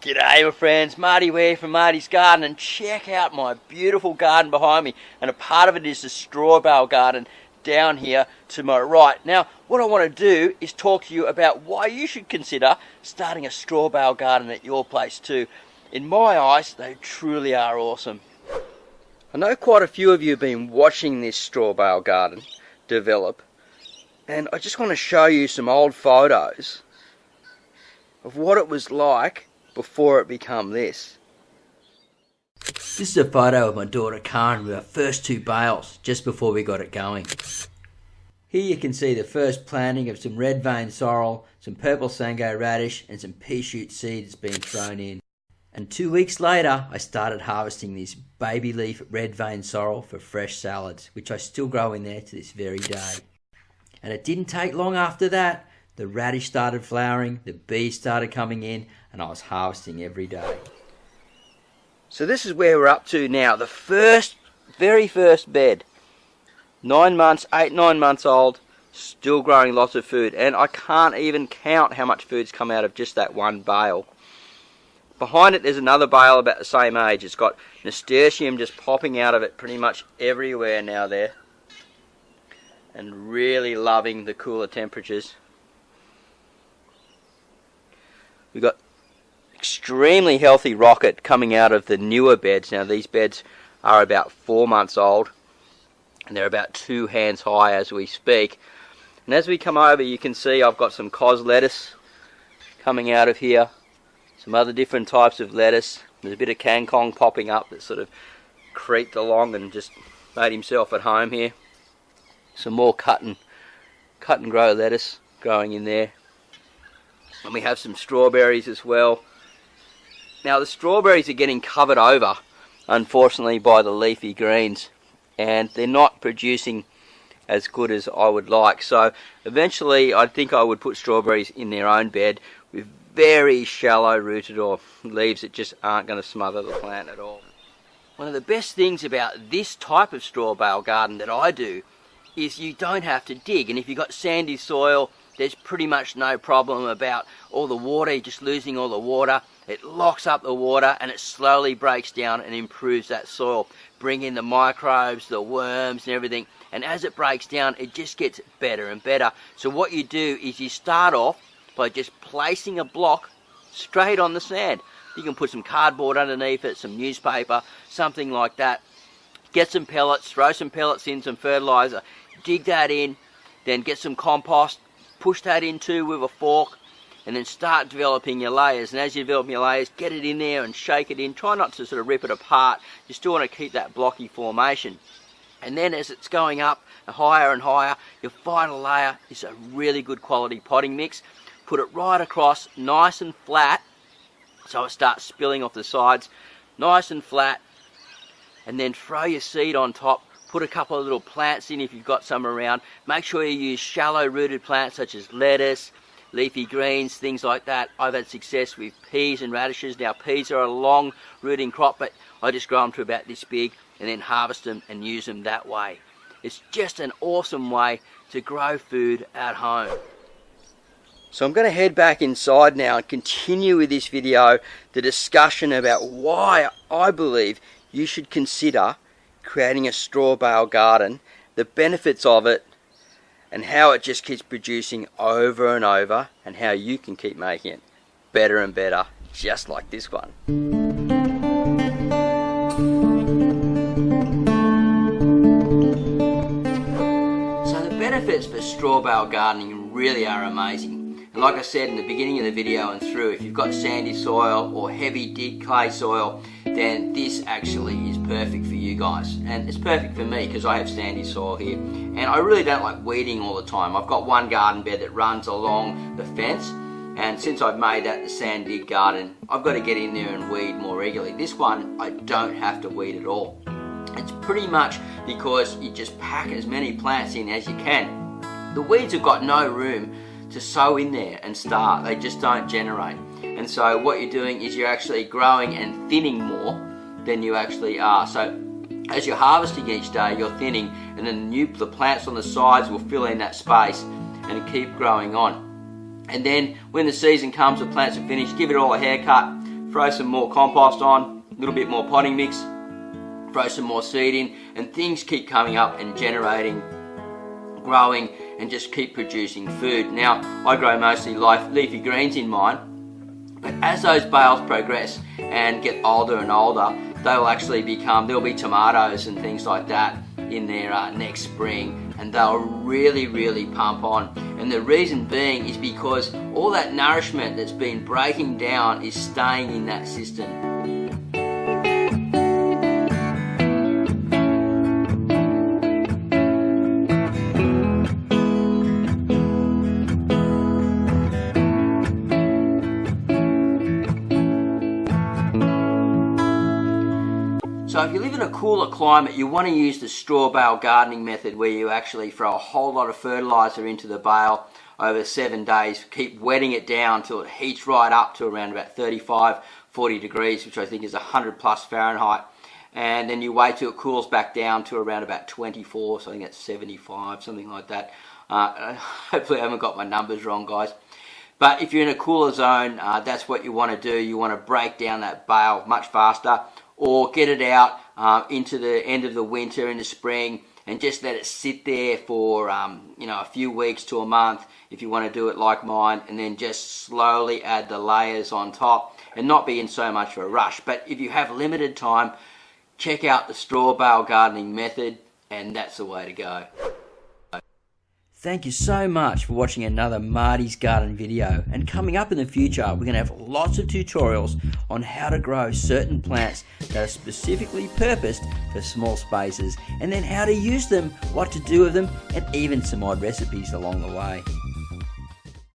G'day my friends, Marty here from Marty's Garden, and check out my beautiful garden behind me, and a part of it is the straw bale garden down here to my right. Now what I want to do is talk to you about why you should consider starting a straw bale garden at your place too. In my eyes they truly are awesome. I know quite a few of you have been watching this straw bale garden develop, and I just want to show you some old photos of what it was like before it became this. This is a photo of my daughter Karen with our first 2 bales just before we got it going. Here you can see the first planting of some red vein sorrel, some purple sango radish and some pea shoot seeds being thrown in. And 2 weeks later I started harvesting this baby leaf red vein sorrel for fresh salads, which I still grow in there to this very day. And it didn't take long after that. The radish started flowering, the bees started coming in, and I was harvesting every day. So this is where we're up to now. The very first bed. 9 months, 8-9 months old, still growing lots of food. And I can't even count how much food's come out of just that one bale. Behind it there's another bale about the same age. It's got nasturtium just popping out of it pretty much everywhere now there. And really loving the cooler temperatures. We've got extremely healthy rocket coming out of the newer beds. Now these beds are about 4 months old and they're about 2 hands high as we speak. And as we come over you can see I've got some cos lettuce coming out of here, some other different types of lettuce. There's a bit of kangkong popping up that sort of creeped along and just made himself at home here. Some more cut and grow lettuce growing in there. And we have some strawberries as well. Now the strawberries are getting covered over, unfortunately, by the leafy greens, and they're not producing as good as I would like. So eventually I think I would put strawberries in their own bed with very shallow rooted or leaves that just aren't going to smother the plant at all. One of the best things about this type of straw bale garden that I do is you don't have to dig, and if you've got sandy soil there's pretty much no problem about all the water, just losing all the water. It locks up the water and it slowly breaks down and improves that soil, bringing the microbes, the worms and everything, and as it breaks down it just gets better and better. So what you do is you start off by just placing a block straight on the sand. You can put some cardboard underneath it, some newspaper, something like that. Get some pellets, throw some pellets in, some fertilizer, dig that in, then get some compost, push that in too with a fork, and then start developing your layers. And as you develop your layers, get it in there and shake it in. Try not to sort of rip it apart. You still want to keep that blocky formation. And then as it's going up higher and higher, your final layer is a really good quality potting mix. Put it right across, nice and flat, so it starts spilling off the sides, nice and flat, and then throw your seed on top. Put a couple of little plants in if you've got some around. Make sure you use shallow rooted plants such as lettuce, leafy greens, things like that. I've had success with peas and radishes. Now peas are a long rooting crop, but I just grow them to about this big and then harvest them and use them that way. It's just an awesome way to grow food at home. So I'm going to head back inside now and continue with this video the discussion about why I believe you should consider creating a straw bale garden, the benefits of it, and how it just keeps producing over and over, and how you can keep making it better and better, just like this one. So the benefits for straw bale gardening really are amazing. And like I said in the beginning of the video and through, if you've got sandy soil or heavy dig clay soil, then this actually is perfect for you guys. And it's perfect for me because I have sandy soil here. And I really don't like weeding all the time. I've got one garden bed that runs along the fence, and since I've made that the sand dig garden, I've got to get in there and weed more regularly. This one, I don't have to weed at all. It's pretty much because you just pack as many plants in as you can. The weeds have got no room to sow in there and start. They just don't generate. And so what you're doing is you're actually growing and thinning more than you actually are. So as you're harvesting each day, you're thinning, and then the plants on the sides will fill in that space and keep growing on. And then when the season comes, the plants are finished, give it all a haircut, throw some more compost on, a little bit more potting mix, throw some more seed in, and things keep coming up and generating, growing, and just keep producing food. Now, I grow mostly leafy greens in mine, but as those bales progress and get older and older, they'll actually there'll be tomatoes and things like that in there next spring, and they'll really pump on. And the reason being is because all that nourishment that's been breaking down is staying in that system. So if you live in a cooler climate, you want to use the straw bale gardening method, where you actually throw a whole lot of fertilizer into the bale over 7 days, keep wetting it down till it heats right up to around about 35, 40 degrees, which I think is 100 plus Fahrenheit. And then you wait till it cools back down to around about 24, so I think that's 75, something like that. Hopefully I haven't got my numbers wrong, guys. But if you're in a cooler zone, that's what you want to do. You want to break down that bale much faster, or get it out into the end of the winter, in the spring, and just let it sit there for a few weeks to a month if you want to do it like mine, and then just slowly add the layers on top and not be in so much of a rush. But if you have limited time, check out the straw bale gardening method, and that's the way to go. Thank you so much for watching another Marty's Garden video, and coming up in the future we're going to have lots of tutorials on how to grow certain plants that are specifically purposed for small spaces, and then how to use them, what to do with them, and even some odd recipes along the way.